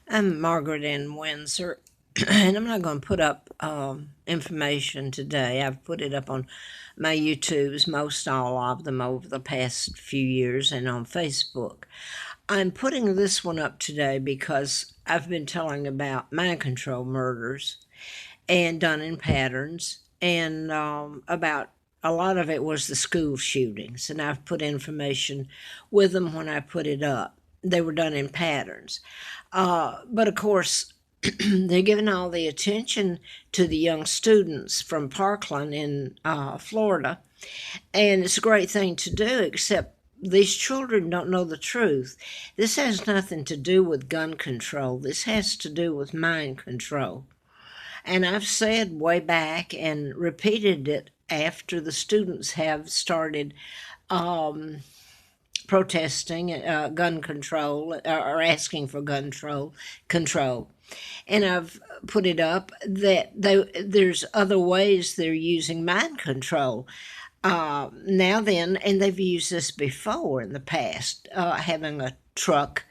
I'm Margaret in Windsor, and I'm not going to put up information today. I've put it up on my YouTubes, most all of them over the past few years, and on Facebook. I'm putting this one up today because I've been telling about mind control murders and done in patterns, and about a lot of it was the school shootings, and I've put information with them when I put it up. They were done in patterns. But of course, they're giving all the attention to the young students from Parkland in Florida. And it's a great thing to do, except these children don't know the truth. This has nothing to do with gun control, this has to do with mind control. And I've said way back and repeated it after the students have started um, protesting gun control or asking for control. And I've put it up that there's other ways they're using mind control now then, and they've used this before in the past, having a truck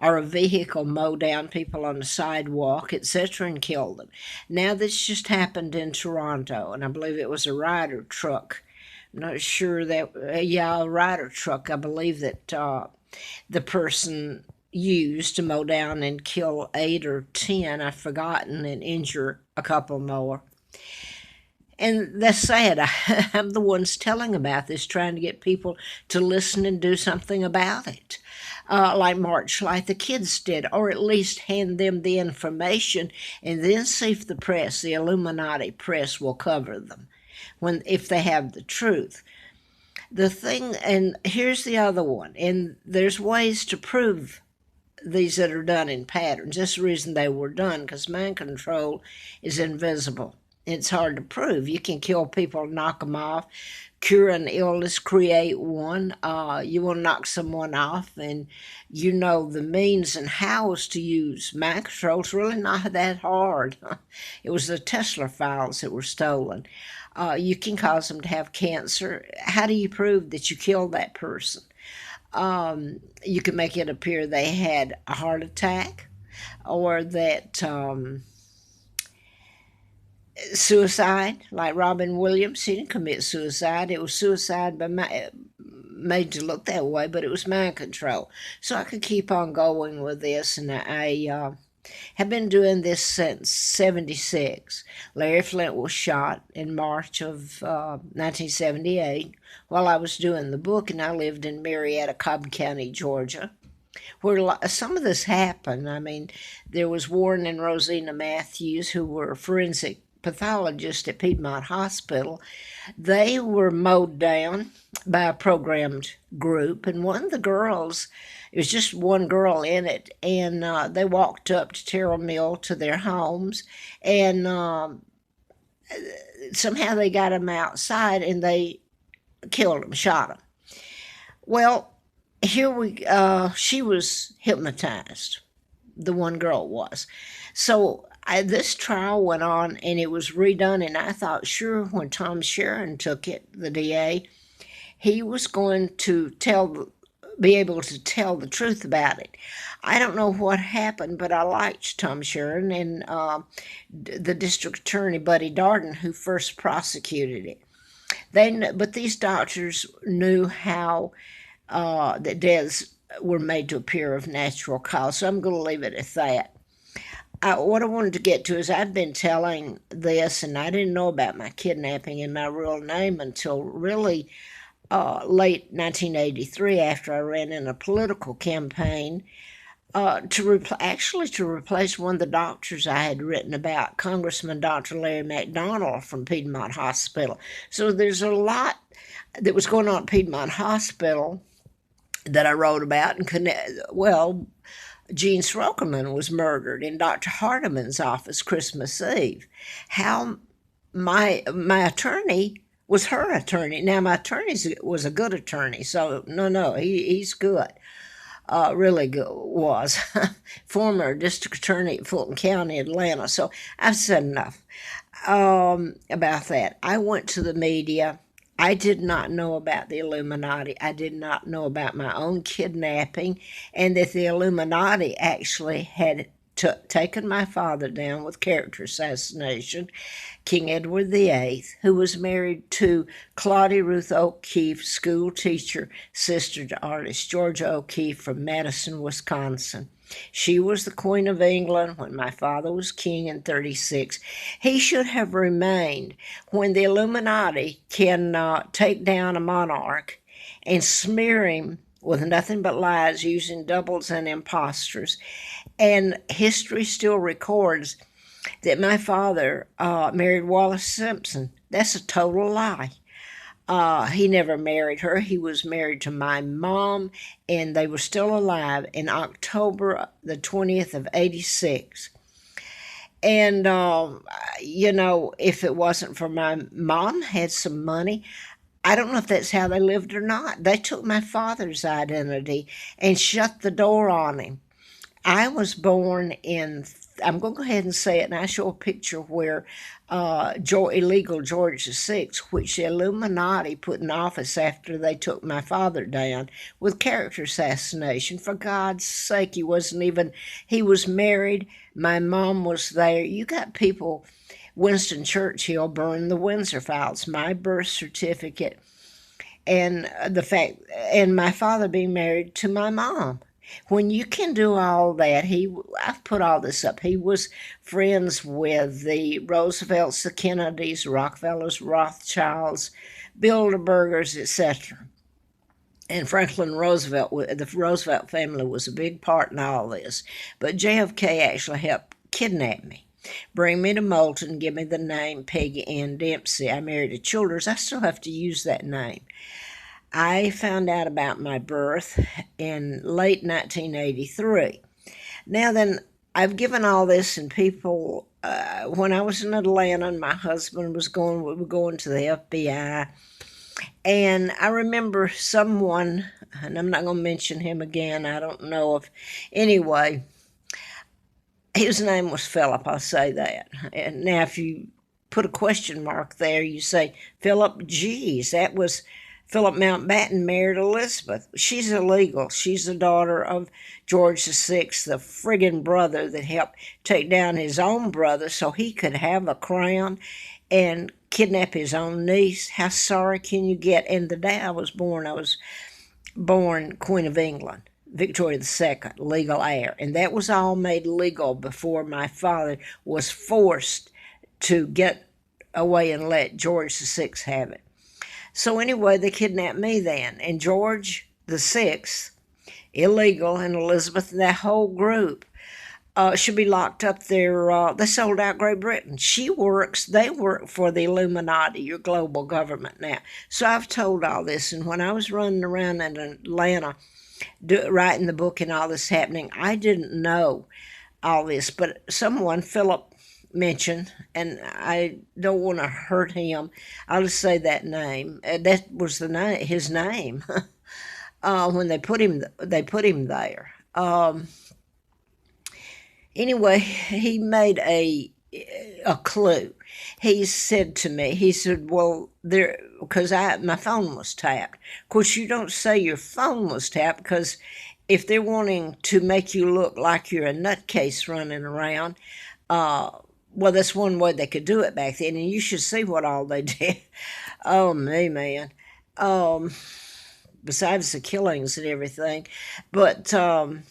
or a vehicle mow down people on the sidewalk, etc., and kill them. Now this just happened in Toronto, and I believe it was a Ryder truck. I'm not sure that, yeah, a Ryder truck. I believe that the person used to mow down and kill 8 or 10, I've forgotten, and injure a couple more. And that's sad. I'm the ones telling about this, trying to get people to listen and do something about it. Like March, like the kids did, or at least hand them the information and then see if the press, the Illuminati press, will cover them if they have the truth. The thing, and here's the other one, and there's ways to prove these that are done in patterns. That's the reason they were done, because mind control is invisible. It's hard to prove. You can kill people, knock them off, cure an illness, create one. You want to knock someone off, and you know the means and hows to use mind control. It's really not that hard. It was the Tesla files that were stolen. You can cause them to have cancer. How do you prove that you killed that person? You can make it appear they had a heart attack, or that suicide, like Robin Williams. He didn't commit suicide. It was suicide made to look that way, but it was mind control. So I could keep on going with this, and I have been doing this since '76. Larry Flint was shot in March of 1978 while I was doing the book, and I lived in Marietta, Cobb County, Georgia, where some of this happened. I mean, there was Warren and Rosina Matthews, who were forensic pathologists at Piedmont Hospital. They were mowed down by a programmed group, and one of the girls, it was just one girl in it, and they walked up to Terrell Mill to their homes, and somehow they got them outside, and they killed them, shot them. Well, she was hypnotized. The one girl was. So this trial went on, and it was redone, and I thought, sure, when Tom Sharon took it, the DA, he was going to be able to tell the truth about it. I don't know what happened, but I liked Tom Sharon and the district attorney, Buddy Darden, who first prosecuted it. But these doctors knew how that deaths were made to appear of natural cause. So I'm going to leave it at that. What I wanted to get to is I've been telling this, and I didn't know about my kidnapping and my real name until really late 1983, after I ran in a political campaign to replace one of the doctors I had written about, Congressman Dr. Larry McDonald from Piedmont Hospital. So there's a lot that was going on at Piedmont Hospital that I wrote about, and Gene Srokerman was murdered in Dr. Hardiman's office Christmas Eve. How my attorney was her attorney. Now my attorney was a good attorney, so he's good. Really good was former district attorney at Fulton County, Atlanta. So I've said enough about that. I went to the media. I did not know about the Illuminati. I did not know about my own kidnapping, and that the Illuminati actually had taken my father down with character assassination, King Edward VIII, who was married to Claudia Ruth O'Keefe, school teacher, sister to artist Georgia O'Keefe from Madison, Wisconsin. She was the Queen of England when my father was king in 36. He should have remained. When the Illuminati can take down a monarch and smear him with nothing but lies using doubles and imposters, and history still records that my father married Wallace Simpson. That's a total lie. He never married her. He was married to my mom, and they were still alive in October the 20th of 86. And, if it wasn't for my mom had some money, I don't know if that's how they lived or not. They took my father's identity and shut the door on him. I was born in, I'm going to go ahead and say it, and I show a picture where illegal George VI, which the Illuminati put in office after they took my father down with character assassination. For God's sake, he was married. My mom was there. You got people, Winston Churchill burned the Windsor files, my birth certificate, and and my father being married to my mom. When you can do all that, I've put all this up. He was friends with the Roosevelts, the Kennedys, Rockefellers, Rothschilds, Bilderbergers, etc. And Franklin Roosevelt, the Roosevelt family was a big part in all this. But JFK actually helped kidnap me, bring me to Moulton, give me the name Peggy Ann Dempsey. I married a Childers. I still have to use that name. I found out about my birth in late 1983. Now then, I've given all this, and people, when I was in Atlanta and my husband we were going to the FBI, and I remember someone, and I'm not going to mention him again, I don't know if, anyway, his name was Philip, I'll say that. And now if you put a question mark there, you say, Philip, geez, that was Philip Mountbatten married Elizabeth. She's illegal. She's the daughter of George VI, the friggin' brother that helped take down his own brother so he could have a crown and kidnap his own niece. How sorry can you get? And the day I was born Queen of England, Victoria II, legal heir. And that was all made legal before my father was forced to get away and let George VI have it. So anyway, they kidnapped me then. And George VI, illegal, and Elizabeth, and that whole group should be locked up there. They sold out Great Britain. They work for the Illuminati, your global government now. So I've told all this. And when I was running around in Atlanta, writing the book and all this happening, I didn't know all this. But someone, Philip, mentioned, and I don't want to hurt him, I'll just say that name. That was his name when they put him there. Anyway, he made a clue. He said to me, he said, well, because my phone was tapped. Of course, you don't say your phone was tapped, because if they're wanting to make you look like you're a nutcase running around, well, that's one way they could do it back then, and you should see what all they did. Oh, me, man. Besides the killings and everything. But I'm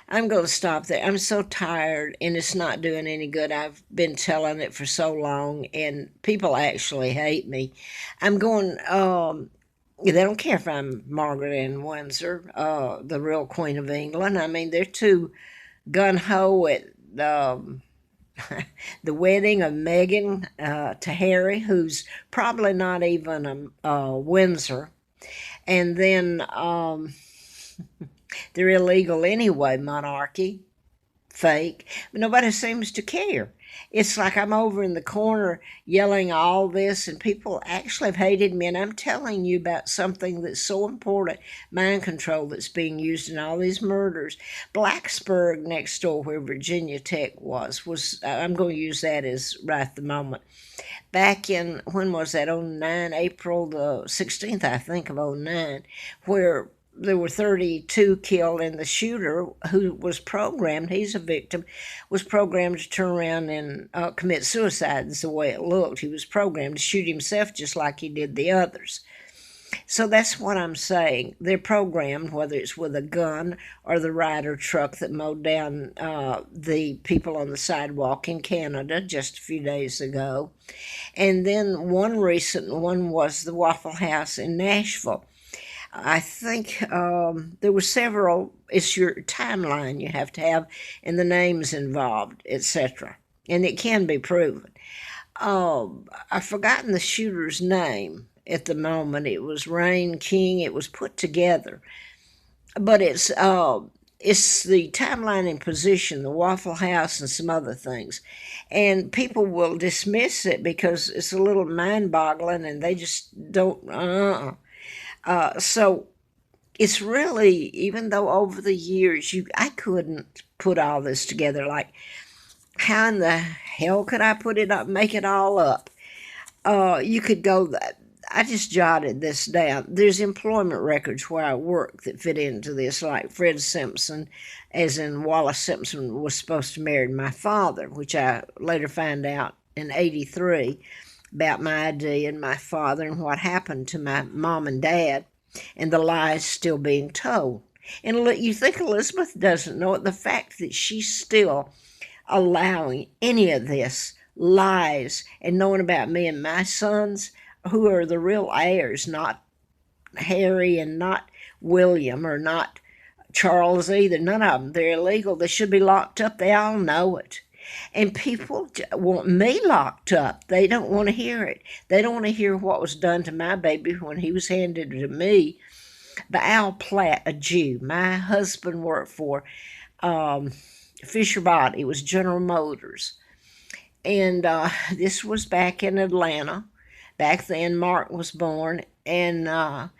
going to stop there. I'm so tired, and it's not doing any good. I've been telling it for so long, and people actually hate me. I'm going, they don't care if I'm Margaret Ann Windsor, the real Queen of England. I mean, they're too gung-ho at the wedding of Meghan to Harry, who's probably not even a Windsor. And then they're illegal anyway, monarchy, fake. But nobody seems to care. It's like I'm over in the corner yelling all this, and people actually have hated me. And I'm telling you about something that's so important, mind control, that's being used in all these murders. Blacksburg, next door where Virginia Tech was I'm going to use that as right at the moment. Back when was that, 09, April the 16th, I think, of 09, where there were 32 killed, and the shooter, who was programmed, he's a victim, was programmed to turn around and commit suicide. Is the way it looked. He was programmed to shoot himself just like he did the others. So that's what I'm saying. They're programmed, whether it's with a gun or the Ryder truck that mowed down the people on the sidewalk in Canada just a few days ago. And then one recent one was the Waffle House in Nashville. I think there were several. It's your timeline you have to have, and the names involved, etc. And it can be proven. I've forgotten the shooter's name at the moment. It was Rain King. It was put together, but it's the timeline and position, the Waffle House, and some other things, and people will dismiss it because it's a little mind-boggling, and they just don't. So it's really, even though over the years I couldn't put all this together. Like, how in the hell could I put it up, make it all up? You could go. I just jotted this down. There's employment records where I work that fit into this, like Fred Simpson, as in Wallace Simpson was supposed to marry my father, which I later found out in '83 about my ID and my father and what happened to my mom and dad, and the lies still being told. And you think Elizabeth doesn't know it, the fact that she's still allowing any of this lies and knowing about me and my sons, who are the real heirs, not Harry and not William or not Charles either. None of them. They're illegal. They should be locked up. They all know it. And people want me locked up. They don't want to hear it. They don't want to hear what was done to my baby when he was handed to me. The Al Platt, a Jew, my husband worked for Fisher Body. It was General Motors. And this was back in Atlanta. Back then, Mark was born. And I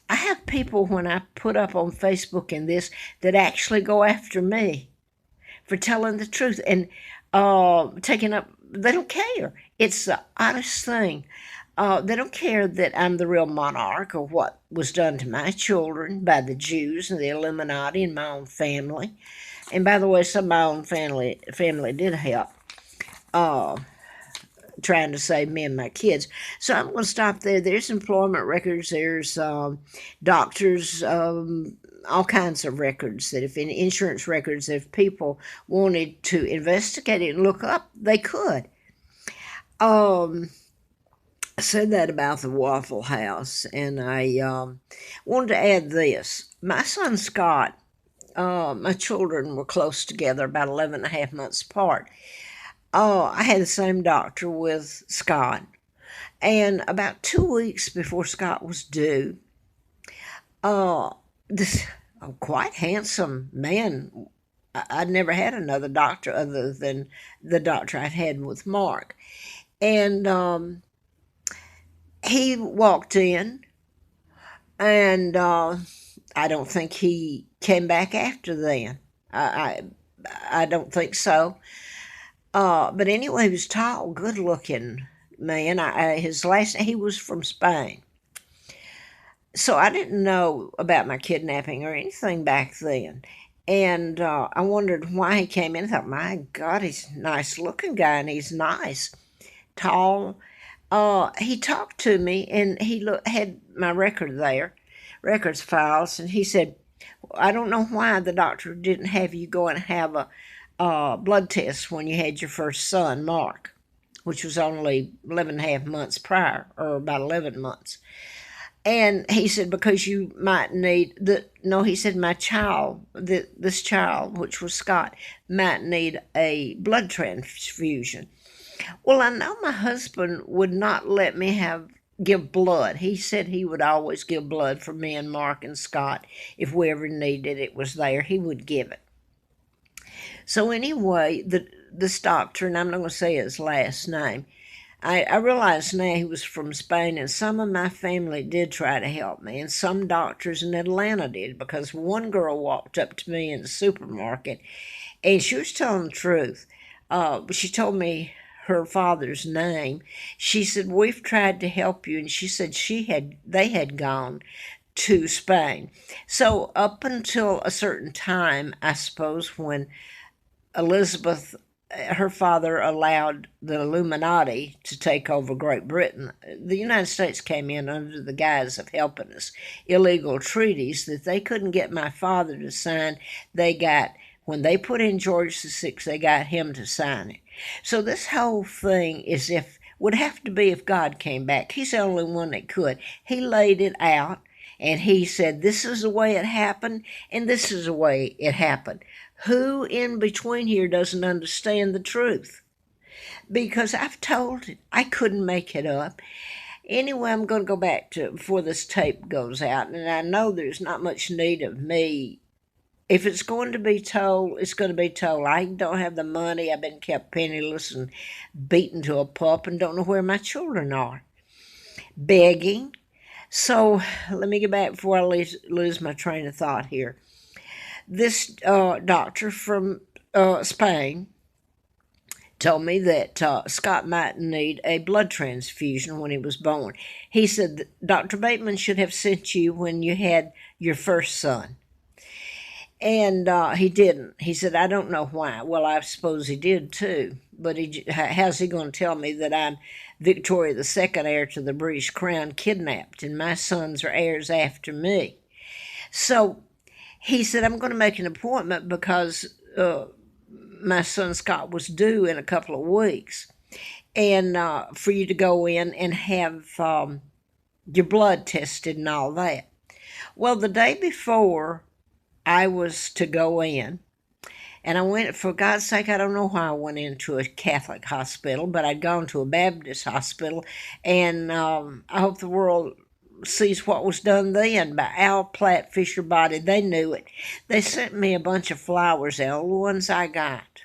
have people, when I put up on Facebook and this, that actually go after me for telling the truth and taking up. They don't care. It's the oddest thing. They don't care that I'm the real monarch or what was done to my children by the Jews and the Illuminati and my own family. And by the way, some of my own family did help trying to save me and my kids. So I'm going to stop there. There's employment records. There's doctors, all kinds of records that if in insurance records, if people wanted to investigate it and look up, they could. I said that about the Waffle House, and I wanted to add this. My son Scott, my children were close together, about 11 and a half months apart. I had the same doctor with Scott, and about 2 weeks before Scott was due, this quite handsome man, I'd never had another doctor other than the doctor I'd had with Mark, and he walked in, and I don't think he came back after then. I don't think so. But anyway, he was tall, good-looking man. His last name, he was from Spain. So I didn't know about my kidnapping or anything back then. And I wondered why he came in. I thought, my God, he's a nice-looking guy, and he's nice, tall. He talked to me, and he had my records files, and he said, I don't know why the doctor didn't have you go and have a blood test when you had your first son, Mark, which was only 11 and a half months prior, or about 11 months. And he said, because you might need he said, my child, this child, which was Scott, might need a blood transfusion. Well, I know my husband would not let me give blood. He said he would always give blood for me and Mark and Scott. If we ever needed it was there, he would give it. So anyway, this doctor, and I'm not going to say his last name, I realized now he was from Spain, and some of my family did try to help me, and some doctors in Atlanta did, because one girl walked up to me in the supermarket, and she was telling the truth. She told me her father's name. She said, we've tried to help you, and she said they had gone to Spain. So up until a certain time, I suppose, when Elizabeth, her father allowed the Illuminati to take over Great Britain, the United States came in under the guise of helping us. Illegal treaties that they couldn't get my father to sign, they got, when they put in George VI, they got him to sign it. So this whole thing is would have to be if God came back. He's the only one that could. He laid it out and he said, this is the way it happened and this is the way it happened. Who in between here doesn't understand the truth? Because I've told it, I couldn't make it up. Anyway, I'm going to go back to before this tape goes out, and I know there's not much need of me. If it's going to be told, it's going to be told. I don't have the money. I've been kept penniless and beaten to a pulp and don't know where my children are. Begging. So let me get back before I lose my train of thought here. This doctor from Spain told me that Scott might need a blood transfusion when he was born. He said Dr. Bateman should have sent you when you had your first son. And he didn't. He said, I don't know why. Well, I suppose he did too. But how's he going to tell me that I'm Victoria II, heir to the British crown, kidnapped, and my sons are heirs after me? So he said, I'm going to make an appointment because my son Scott was due in a couple of weeks. And for you to go in and have your blood tested and all that. Well, the day before I was to go in, and I went, for God's sake, I don't know why I went into a Catholic hospital, but I'd gone to a Baptist hospital, and I hope the world sees what was done then by Al Platt Fisher Body. They knew it. They sent me a bunch of flowers. The only ones I got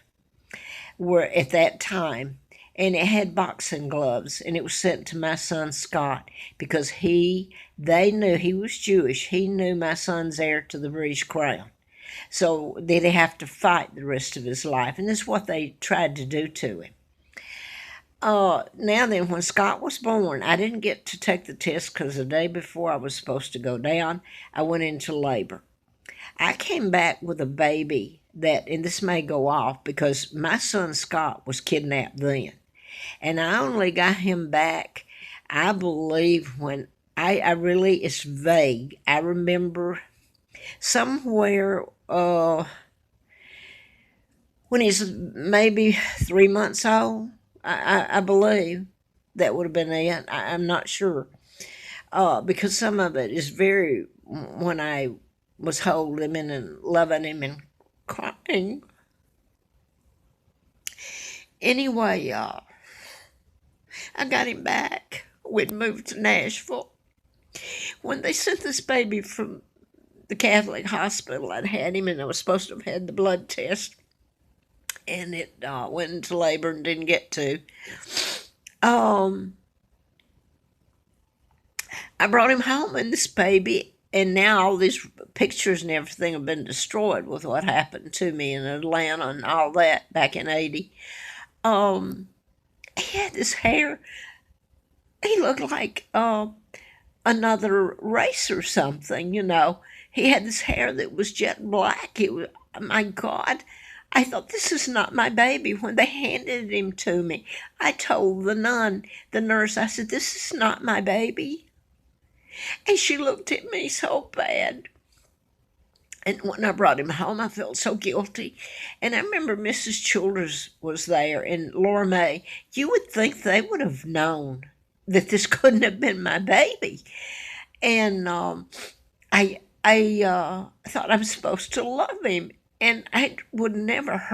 were at that time, and it had boxing gloves, and it was sent to my son Scott because they knew he was Jewish. He knew my son's heir to the British crown. So they'd have to fight the rest of his life, and this is what they tried to do to him. Now then, when Scott was born, I didn't get to take the test because the day before I was supposed to go down, I went into labor. I came back with a baby and this may go off because my son Scott was kidnapped then. And I only got him back, I believe, when I really, it's vague. I remember somewhere when he's maybe 3 months old. I believe that would have been it. I'm not sure. Because some of it is when I was holding him and loving him and crying. Anyway, I got him back. We'd moved to Nashville. When they sent this baby from the Catholic hospital, I'd had him and I was supposed to have had the blood test. And it went into labor and didn't get to. I brought him home and this baby, and now all these pictures and everything have been destroyed with what happened to me in Atlanta and all that back in 80. He had this hair. He looked like another race or something, you know. He had this hair that was jet black. It was, my God. I thought, this is not my baby. When they handed him to me, I told the nurse, I said, this is not my baby. And she looked at me so bad. And when I brought him home, I felt so guilty. And I remember Mrs. Childers was there and Laura May. You would think they would have known that this couldn't have been my baby. And I thought I'm supposed to love him. And I would never hurt